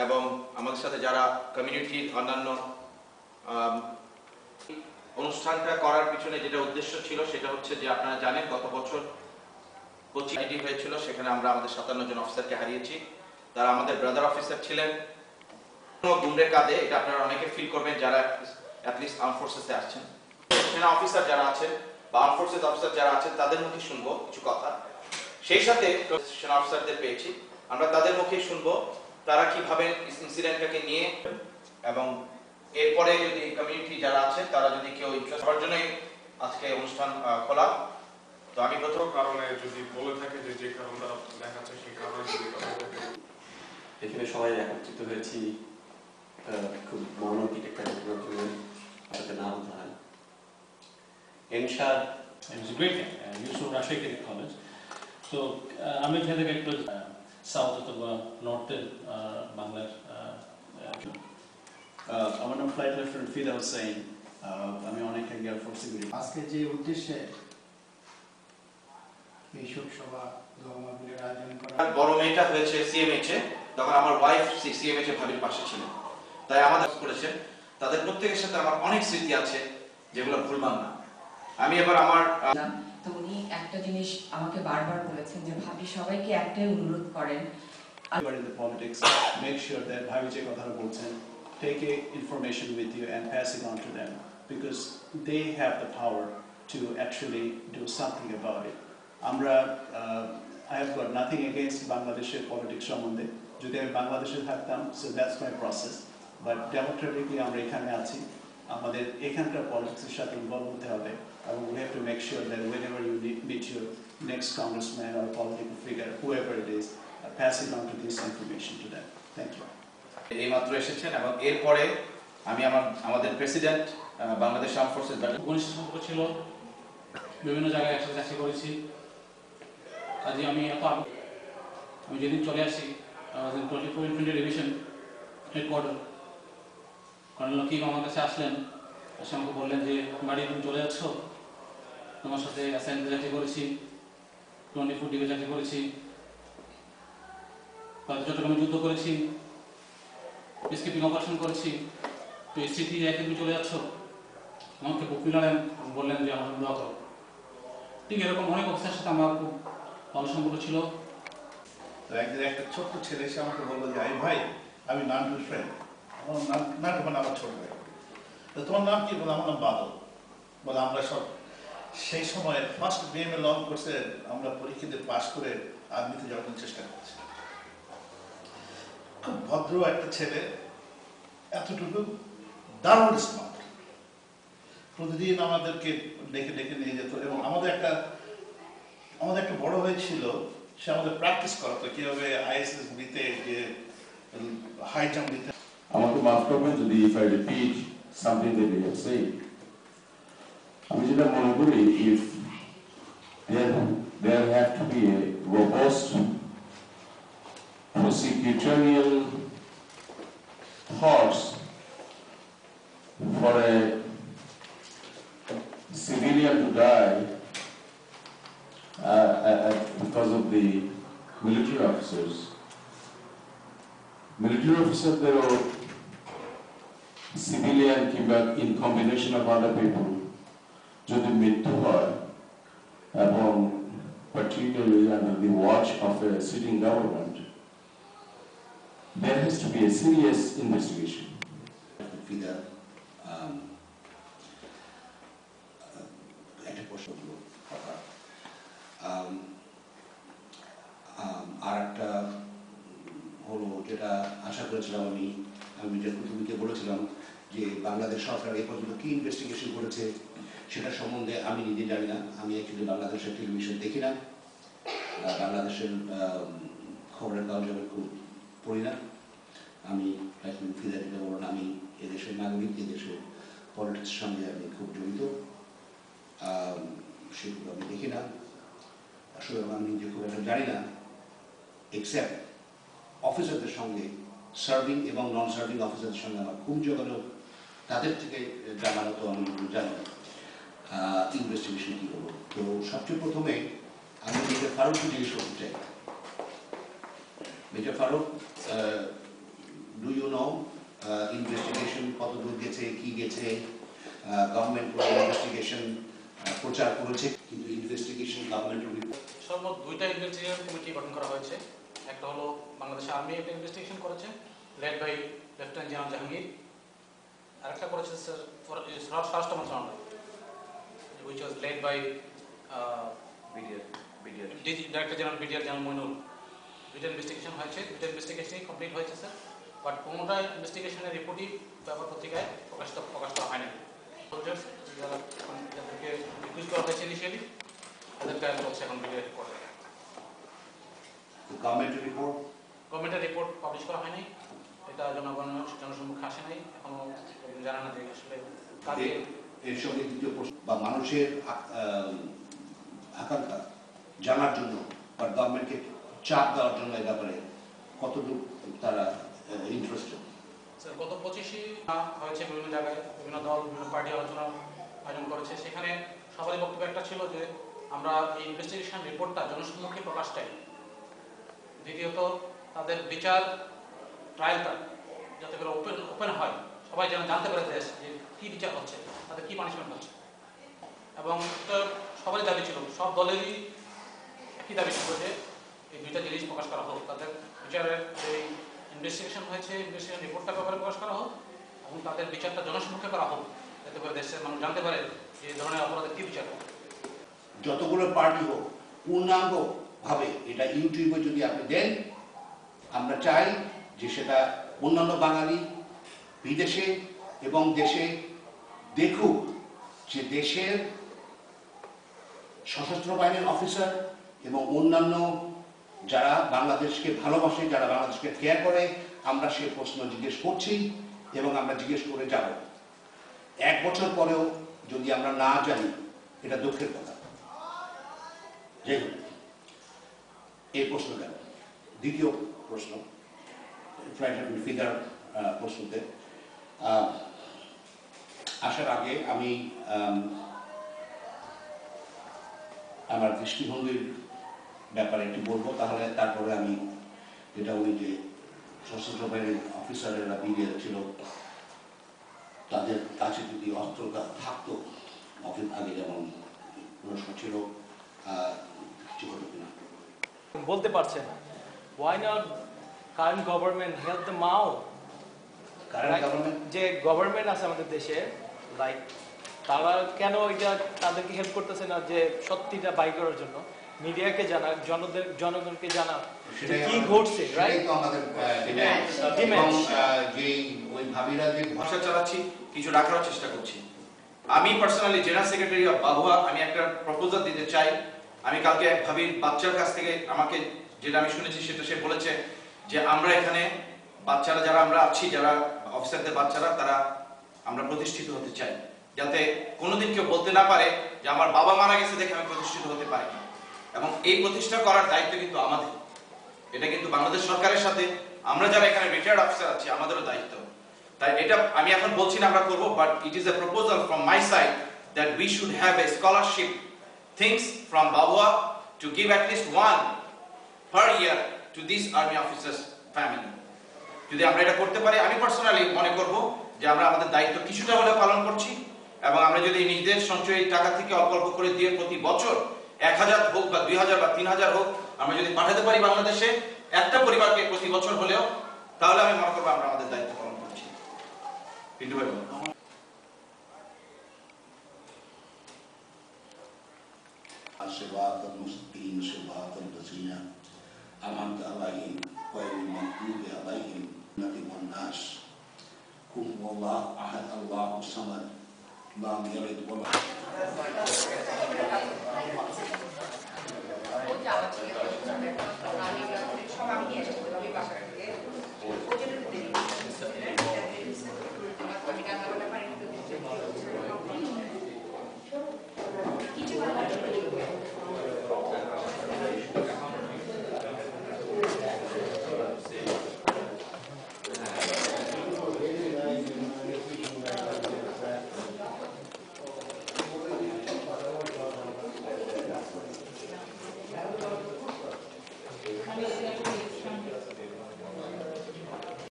এবং আমাদের সাথে যারা কমিউনিটির অন্যান্য অনুষ্ঠানটা করার পিছনে যেটা উদ্দেশ্য ছিল সেটা হচ্ছে যে আপনারা জানেন গত বছর কোচিং হয়েছিল, সেখানে আমরা আমাদের 57 জন অফিসারকে হারিয়েছি। তারা আমাদের ব্রাদার অফিসার ছিলেন। গুন্ডের কাঁধে, এটা আপনারা অনেকে ফিল করবেন যারা অ্যাটলিস্ট আর্ম ফোর্সেসে আসছেন। সেনা অফিসার যারা আছেন বা আর্ম ফোর্সেস অফিসার যারা আছেন তাদের মুখে শুনবো কিছু কথা। সেই সাথে সেনা অফিসারদের পেয়েছি, আমরা তাদের মুখে শুনবো তারা কিভাবে ইনসিডেন্টটাকে নিয়ে, এবং এরপরে যদি কমিউনিটি যারা আছে তারা যদি কেউ ইন্টারেস্ট হওয়ার জন্যই আজকে অনুষ্ঠান খোলা। তো আমি প্রথম কারণে যদি বলে থাকে যে কারণ তারা দেখাচ্ছে সেই কারণে যদি এখানে সবাই একত্রিত হয়েছি খুব মর্মান্তিক একটা ঘটনার জন্য, তাতে না হতে হয়। এনশাদ It was a great thing. Yusuf Rashid College. So I'm in the south of the north Bangladesh. আমার নাম ফ্লাইট লেফটেন্যান্ট ফিদা হোসেন, আমি অনেক এয়ার ফোর্সে করি। আজকে যে উদ্দেশ্যে এই শোক সভা মাহফিলের আয়োজন করা, বড় মেয়েটা হয়েছে সিএমএইচ এ, তখন আমার ওয়াইফ সিএমএইচ এ ভাবির পাশে ছিলেন, তাই আমাদের করেছেন। তাদের প্রত্যেকের সাথে আমার অনেক স্মৃতি আছে যেগুলো ভুলবার না। আমি এবার আমার তো উনি একটা জিনিস আমাকে বারবার বলেছেন যে ভাবি সবাইকে একটাই অনুরোধ করেন, in the politics, make sure that ভাবি যে কথাটা বলছেন, take a information with you and pass it on to them, because they have the power to actually do something about it. আমরা I have got nothing against বাংলাদেশের politics সম্বন্ধে, যদি আমি বাংলাদেশে থাকতাম, so that's my process, but democratically আমরা এখানে আছি, আমাদের এখানকার পলিটিক্সের সাথে ইনভলভ হতে হবে, এবং we have to make sure that whenever you meet your next congressman or political figure, whoever it is, pass it on to this information to them. Thank you. এই মাত্র এসেছেন, এবং এরপরে আমি আমাদের প্রেসিডেন্ট বাংলাদেশ আর্ম ফোর্সেস ঘনিষ্ঠ সম্পর্ক ছিল, বিভিন্ন জায়গায় একসাথে চাকরি করেছি। কাজে আমি যেদিন চলে আসি 24 infantry division headquarter, colonel Nakib আমার কাছে আসলেন, এসে আমাকে বললেন যে বাড়ি তুমি চলে যাচ্ছ, তোমার সাথে অ্যাসাইনমেন্টে চাকরি করেছি, 24 ডিভিশনে চাকরি করেছি, চট্টগ্রামে যুদ্ধ করেছি, পিসকিপিং অপারেশন করেছি, তো এই স্মৃতি রেখে তুমি চলে যাচ্ছ। আমাকে বুক মিলালেন, বললেন যে আমার দোয়া করো। ঠিক এরকম অনেক অফিসারের সাথে আমার খুব ভালো সম্পর্ক ছিল। তো একদিন একটা ছোট্ট ছেলে এসে আমাকে বললো যে ভাই, আমি নান্টুর ফ্রেন্ড, আমার নান্টু মানে আমার ছোট ভাই। তো তোমার নাম কি? বলে আমার নাম বাদল। বলে আমরা সব সেই সময় ফার্স্ট বিএমএ লং কোর্সে আমরা পরীক্ষাতে পাশ করে আর্মিতে যাওয়ার চেষ্টা করছি। খুব ভদ্র একটা ছেলে, এতটুকু দারুণ স্মার্ট, প্রতিদিন আমাদেরকে ডেকে ডেকে নিয়ে যেত, এবং আমাদের একটা বড় ভাই ছিল, সে আমাদের প্র্যাকটিস করাতো কিভাবে আইএসএস দিতে, যে হাই জাম্প দিতে। আমাকে মাফ করবেন যদি if I repeat something that we have said. আমি যেটা মনে করি, if there have to be a robust prosecutorial thoughts for a civilian to die because of the military officers. Military officers, they are civilian কিংবা in combination of other people, যদি মৃত্যু হয় এবং particularly under the watch of a sitting government, there has to be a serious investigation. একটা প্রশ্ন আর একটা হলো, যেটা আশা করেছিলাম আমি যে প্রথমে বলেছিলাম যে বাংলাদেশ সরকার এ পর্যন্ত কি ইনভেস্টিগেশন করেছে সেটা সম্বন্ধে আমি নিজে জানি না। আমি অ্যাকচুয়ালি বাংলাদেশের টেলিভিশন দেখি না, বাংলাদেশের খবরের কাগজ আমি খুব পড়ি না। আমি ফিদা যেটা বলুন, আমি এদেশের নাগরিক, এদেশের পলিটিক্সের সঙ্গে আমি খুব জড়িত, সেগুলো আমি দেখি না। আসলে আমি নিজে খুব একটা জানি না, এক্সেপ্ট অফিসারদের সঙ্গে, সার্ভিং এবং নন সার্ভিং অফিসারদের সঙ্গে আমার খুব যোগাযোগ, তাদের থেকে জানানো তো আমি জানি ইনভেস্টিগেশন কী করবো। তো সবচেয়ে প্রথমে আমি মেজর ফারুককে জিজ্ঞেস করতে চাই। মেজর ফারুক গিয়েছে, গভর্নমেন্ট ইনভেস্টিগেশন প্রচার করেছে, কিন্তু ইনভেস্টিগেশন গভর্নমেন্টের সর্বমোট 2টা ইনভেস্টিগেশন কমিটি গঠন করা হয়েছে। একটা হলো বাংলাদেশ আর্মি একটা ইনভেস্টিগেশন করেছে, led by lieutenant general Jahangir. আরেকটা করেছে স্বরাষ্ট্র মন্ত্রণালয়, which was led by director general BDR general Moinul. 2টা ইনভেস্টিগেশন হয়েছে, 2টা ইনভেস্টিগেশনই কমপ্লিট হয়েছে স্যার, বাট কোনোটা ইনভেস্টিগেশনের রিপোর্টই পেপার পত্রিকায় প্রকাশ করা হয়নি। সোলজার্স যাদেরকে রিকুইজ করা হয়েছে ইনিশিয়ালি, তাদের ট্রায়াল চলছে এখন বিডিআর কোর্টে। গভর্নমেন্টের রিপোর্ট পাবলিশ করা হয়নি, এটা জনসম্মুখে আসে নাই, এখনো জানা না যে আসলে কাজে। এর সঙ্গে দ্বিতীয় প্রশ্ন বা মানুষের আকাঙ্ক্ষা জানার জন্য বা গভর্নমেন্টকে চাপ দেওয়ার জন্য এই ব্যাপারে কতটুকু তারা ইন্টারেস্টেড? স্যার গত 25-ই হয়েছে বিভিন্ন জায়গায়, বিভিন্ন দল বিভিন্ন পার্টি আলোচনার আয়োজন করেছে। সেখানে সবারই বক্তব্য একটা ছিল যে আমরা এই ইনভেস্টিগেশন রিপোর্টটা জনসম্মুখে প্রকাশ চাই। দ্বিতীয়ত তাদের বিচার ট্রায়ালটা যাতে করে ওপেন হয়, সবাই যেন জানতে পারে দেশ যে কী বিচার হচ্ছে, তাদের কী পানিশমেন্ট হচ্ছে। এবং এটা সবারই দাবি ছিল, সব দলেরই একই দাবি ছিল যে এই 2টা জিনিস প্রকাশ করা হোক, তাদের বিচারের যে ইনভেস্টিগেশন হয়েছে ইনভেস্টিগেশন রিপোর্টটা ব্যাপারে প্রকাশ করা হোক এবং তাদের বিচারটা জনসম্মুখে করা হোক, যাতে করে দেশের মানুষ জানতে পারে যে এই ধরনের অপরাধের কী বিচার হোক। যতগুলো পার্টি হোক পূর্ণাঙ্গ ভাবে এটা ইউটিউবে যদি আপনি দেন, আমরা চাই যে সেটা অন্যান্য বাঙালি বিদেশে এবং দেশে দেখুক যে দেশের সশস্ত্র বাহিনীর অফিসার এবং অন্যান্য যারা বাংলাদেশকে ভালোবাসে, যারা বাংলাদেশকে কেয়ার করে, আমরা সেই প্রশ্ন জিজ্ঞেস করছি এবং আমরা জিজ্ঞেস করে যাব। 1 বছর পরেও যদি আমরা না জানি, এটা দুঃখের কথা। যাই হোক, এই প্রশ্ন গেল। দ্বিতীয় প্রশ্ন ফিগার প্রশ্নতে আসার আগে আমি আমার দৃষ্টিভঙ্গির ব্যাপারে একটু বলবো, তারপরে আমি যেটা উনি যে সশস্ত্র বাহিনীর অফিসারেরা বিডিআর ছিল তাদের কাছে যদি অস্ত্রটা থাকতো অফিস আগে যেমন প্রশ্ন ছিল, কিছু হতো কিনা বলতে পারছে না। Why not current government help them out? যে গভর্নমেন্ট আছে আমাদের দেশে, লাইক তারা কেন এটা তাদেরকে হেল্প করতেছে না যে সত্যিটা বাই করার জন্য, মিডিয়াকে জানা, জনগণকে জানা কি ঘটছে, রাইট? ভাষা চালাচ্ছি, কিছু রাখার চেষ্টা করছি। আমি পার্সোনালি জেনারেল সেক্রেটারি অফ বাহুয়া, আমি একটা প্রপোজাল দিতে চাই। আমি কালকে এক ভাবির বাচ্চার কাছ থেকে আমাকে যেটা আমি শুনেছি সেটা সে বলেছে যে আমরা এখানে বাচ্চারা যারা আমরা আছি, যারা অফিসারদের বাচ্চারা, তারা আমরা প্রতিষ্ঠিত হতে চাই, যাতে কোনোদিন কেউ বলতে না পারে যে আমার বাবা মারা গেছে দেখে আমি প্রতিষ্ঠিত হতে পারি না। এবং এই প্রতিষ্ঠা করার দায়িত্ব কিন্তু আমাদের, এটা কিন্তু বাংলাদেশ সরকারের সাথে আমরা যারা এখানে রিটায়ার্ড অফিসার আছি আমাদেরও দায়িত্ব। তাই এটা আমি এখন বলছি না আমরা করব, but it is a proposal from my side that we should have a scholarship things from বাহুয়া to give at least 1 per year to these army officers family. যদি আমরা এটা করতে পারি, আমি পার্সোনালি মনে করব যে আমরা আমাদের দায়িত্ব কিছুটা হলেও পালন করছি। এবং আমরা যদি নিজেদের সঞ্চয়ী টাকা থেকে অল্প অল্প করে দিয়ে প্রতি বছর 1000 হোক বা 2000 বা 3000 হোক আমরা যদি পাঠাতে পারি বাংলাদেশে একটা পরিবারকে প্রতি বছর হলেও, তাহলে আমি মনে করব আমরা আমাদের দায়িত্ব পালন করছি। পিন্টু ভাই صراط المستقيم صراط الذين أنعمت عليهم غير المغضوب عليهم ولا الناس قل هو الله أحد الله الصمد لم يلد ولم